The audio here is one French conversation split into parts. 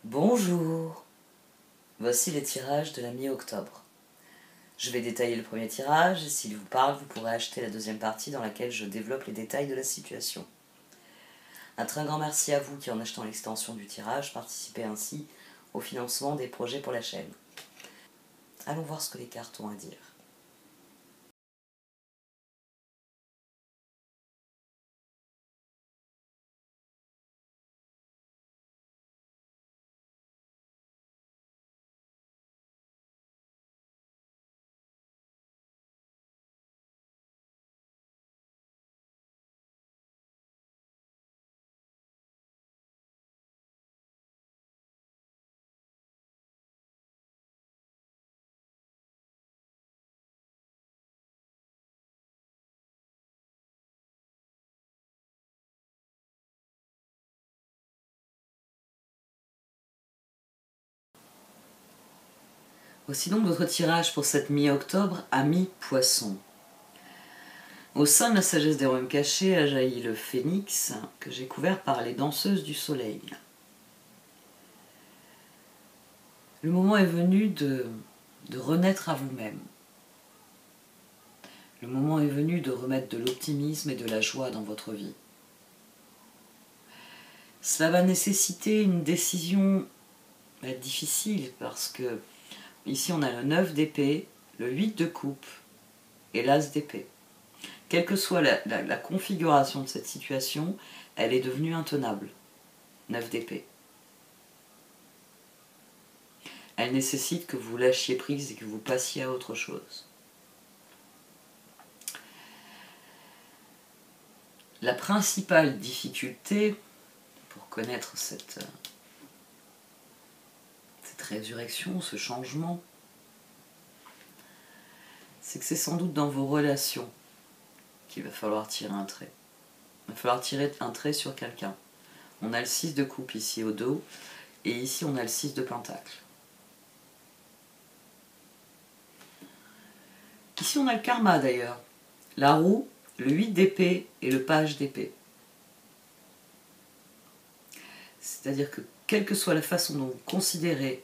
Bonjour, voici les tirages de la mi-octobre. Je vais détailler le premier tirage et s'il vous parle, vous pourrez acheter la deuxième partie dans laquelle je développe les détails de la situation. Un très grand merci à vous qui, en achetant l'extension du tirage, participez ainsi au financement des projets pour la chaîne. Allons voir ce que les cartes ont à dire. Voici donc votre tirage pour cette mi-octobre à mi-poisson. Au sein de la sagesse des royaumes cachés a jailli le phénix que j'ai couvert par les danseuses du soleil. Le moment est venu de renaître à vous-même. Le moment est venu de remettre de l'optimisme et de la joie dans votre vie. Cela va nécessiter une décision difficile parce que ici on a le 9 d'épée, le 8 de coupe et l'as d'épée. Quelle que soit la configuration de cette situation, elle est devenue intenable. 9 d'épée. Elle nécessite que vous lâchiez prise et que vous passiez à autre chose. La principale difficulté pour connaître cette résurrection, ce changement, c'est que c'est sans doute dans vos relations qu'il va falloir tirer un trait. Il va falloir tirer un trait sur quelqu'un. On a le 6 de coupe ici au dos, et ici on a le 6 de pentacle. Ici on a le karma d'ailleurs. La roue, le 8 d'épée et le page d'épée. C'est-à-dire que quelle que soit la façon dont vous considérez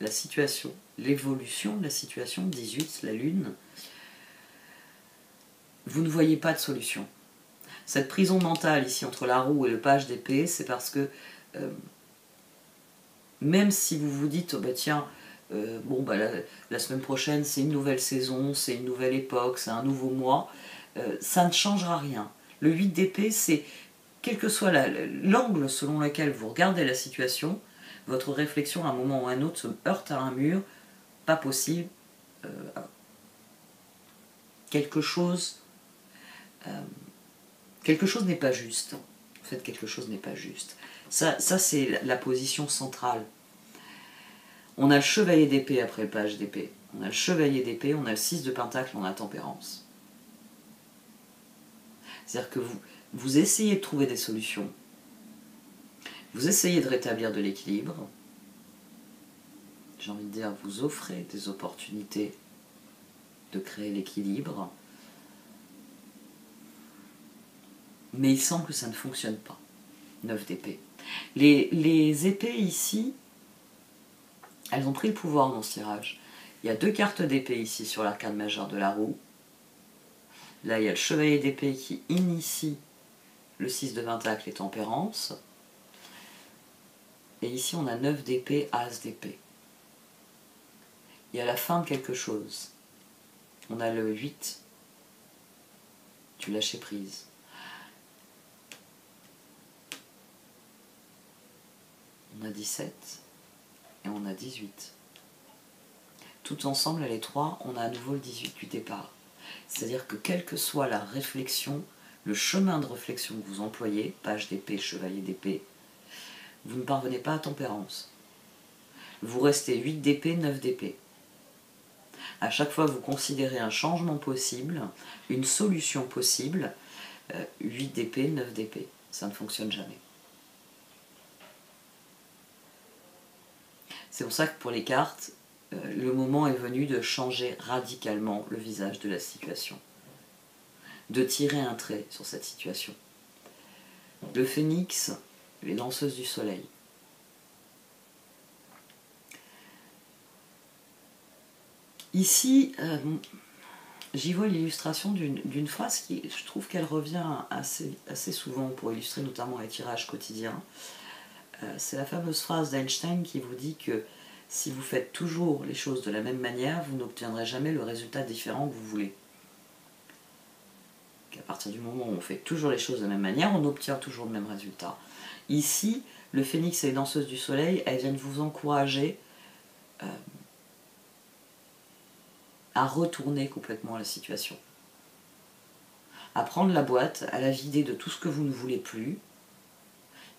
la situation, l'évolution de la situation, 18, la lune, vous ne voyez pas de solution. Cette prison mentale ici entre la roue et le page d'épée, c'est parce que même si vous vous dites oh, bah, tiens, la semaine prochaine c'est une nouvelle saison, c'est une nouvelle époque, c'est un nouveau mois, ça ne changera rien. Le 8 d'épée, c'est quel que soit l'angle selon lequel vous regardez la situation, votre réflexion à un moment ou à un autre se heurte à un mur, pas possible, quelque chose n'est pas juste. En fait, quelque chose n'est pas juste. Ça c'est la position centrale. On a le chevalier d'épée après le page d'épée. On a le chevalier d'épée, on a le 6 de pentacle, on a tempérance. C'est-à-dire que vous essayez de trouver des solutions. Vous essayez de rétablir de l'équilibre. J'ai envie de dire, vous offrez des opportunités de créer l'équilibre. Mais il semble que ça ne fonctionne pas. 9 d'épée. Les épées ici, elles ont pris le pouvoir dans ce tirage. Il y a 2 cartes d'épée ici sur l'arcane majeure de la roue. Là, il y a le chevalier d'épée qui initie le 6 de pentacle et tempérance. Et ici, on a 9 d'épée, as d'épée. Il y a la fin de quelque chose. On a le 8 du lâcher prise. On a 17 et on a 18. Tout ensemble, les 3, on a à nouveau le 18 du départ. C'est-à-dire que quelle que soit la réflexion, le chemin de réflexion que vous employez, page d'épée, chevalier d'épée, vous ne parvenez pas à tempérance. Vous restez 8 d'épée, 9 d'épée. À chaque fois, vous considérez un changement possible, une solution possible, 8 d'épée, 9 d'épée. Ça ne fonctionne jamais. C'est pour ça que pour les cartes, le moment est venu de changer radicalement le visage de la situation. De tirer un trait sur cette situation. Le phénix, les danseuses du soleil. Ici, j'y vois l'illustration d'une phrase qui, je trouve qu'elle revient assez souvent pour illustrer notamment les tirages quotidiens. C'est la fameuse phrase d'Einstein qui vous dit que si vous faites toujours les choses de la même manière, vous n'obtiendrez jamais le résultat différent que vous voulez. Qu'à partir du moment où on fait toujours les choses de la même manière, on obtient toujours le même résultat. Ici, le phénix et les danseuses du soleil, elles viennent vous encourager à retourner complètement la situation. À prendre la boîte, à la vider de tout ce que vous ne voulez plus,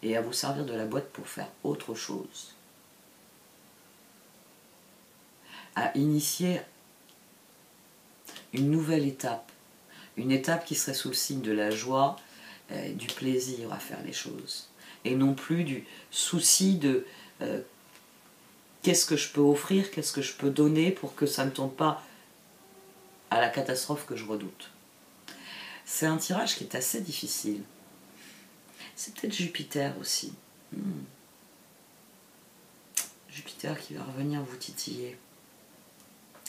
et à vous servir de la boîte pour faire autre chose. À initier une nouvelle étape. Une étape qui serait sous le signe de la joie, du plaisir à faire les choses. Et non plus du souci de qu'est-ce que je peux offrir, qu'est-ce que je peux donner pour que ça ne tombe pas à la catastrophe que je redoute. C'est un tirage qui est assez difficile. C'est peut-être Jupiter aussi. Jupiter qui va revenir vous titiller.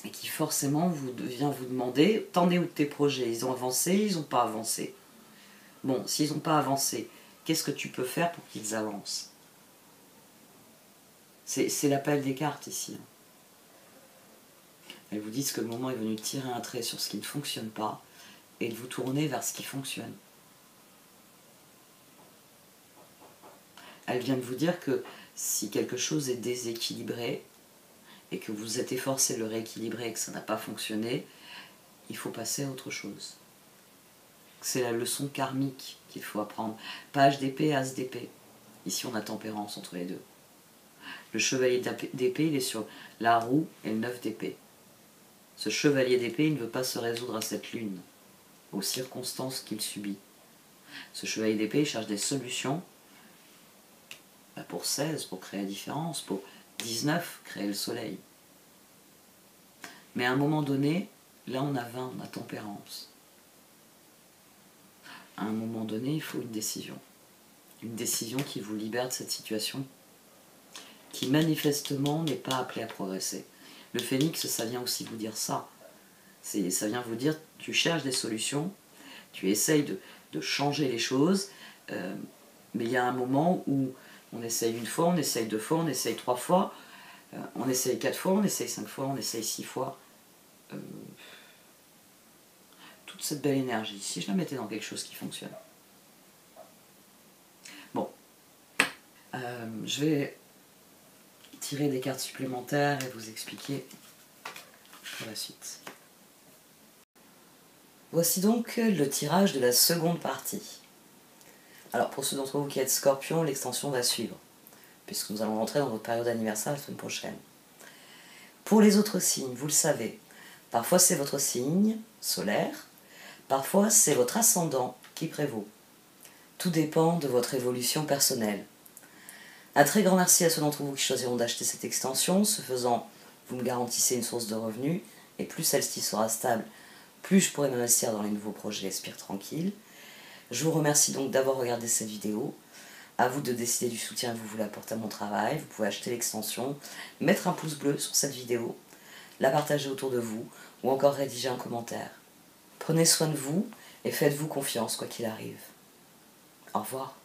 Et qui forcément vient vous demander, t'en es où de tes projets? Ils ont avancé, ils n'ont pas avancé. Bon, s'ils n'ont pas avancé, qu'est-ce que tu peux faire pour qu'ils avancent? C'est l'appel des cartes ici. Elles vous disent que le moment est venu de tirer un trait sur ce qui ne fonctionne pas et de vous tourner vers ce qui fonctionne. Elles viennent vous dire que si quelque chose est déséquilibré et que vous êtes efforcé de le rééquilibrer et que ça n'a pas fonctionné, il faut passer à autre chose. C'est la leçon karmique qu'il faut apprendre. Page d'épée, as d'épée. Ici, on a tempérance entre les deux. Le chevalier d'épée, il est sur la roue et le 9 d'épée. Ce chevalier d'épée, il ne veut pas se résoudre à cette lune, aux circonstances qu'il subit. Ce chevalier d'épée, il cherche des solutions pour 16, pour créer la différence, pour 19, créer le soleil. Mais à un moment donné, là on a 20, on a tempérance. À un moment donné, il faut une décision. Une décision qui vous libère de cette situation qui manifestement n'est pas appelée à progresser. Le phénix, ça vient aussi vous dire ça. Ça vient vous dire, tu cherches des solutions, tu essayes de changer les choses, mais il y a un moment où on essaye une fois, on essaye 2 fois, on essaye 3 fois, on essaye 4 fois, on essaye 5 fois, on essaye 6 fois. Toute cette belle énergie, si je la mettais dans quelque chose qui fonctionne. Bon, je vais tirer des cartes supplémentaires et vous expliquer pour la suite. Voici donc le tirage de la seconde partie. Alors pour ceux d'entre vous qui êtes Scorpion, l'extension va suivre, puisque nous allons rentrer dans votre période d'anniversaire la semaine prochaine. Pour les autres signes, vous le savez, parfois c'est votre signe solaire, parfois c'est votre ascendant qui prévaut. Tout dépend de votre évolution personnelle. Un très grand merci à ceux d'entre vous qui choisiront d'acheter cette extension. Ce faisant, vous me garantissez une source de revenus, et plus celle-ci sera stable, plus je pourrai m'investir dans les nouveaux projets Esprit Tranquille. Je vous remercie donc d'avoir regardé cette vidéo. À vous de décider du soutien que vous voulez apporter à mon travail. Vous pouvez acheter l'extension, mettre un pouce bleu sur cette vidéo, la partager autour de vous, ou encore rédiger un commentaire. Prenez soin de vous et faites-vous confiance quoi qu'il arrive. Au revoir.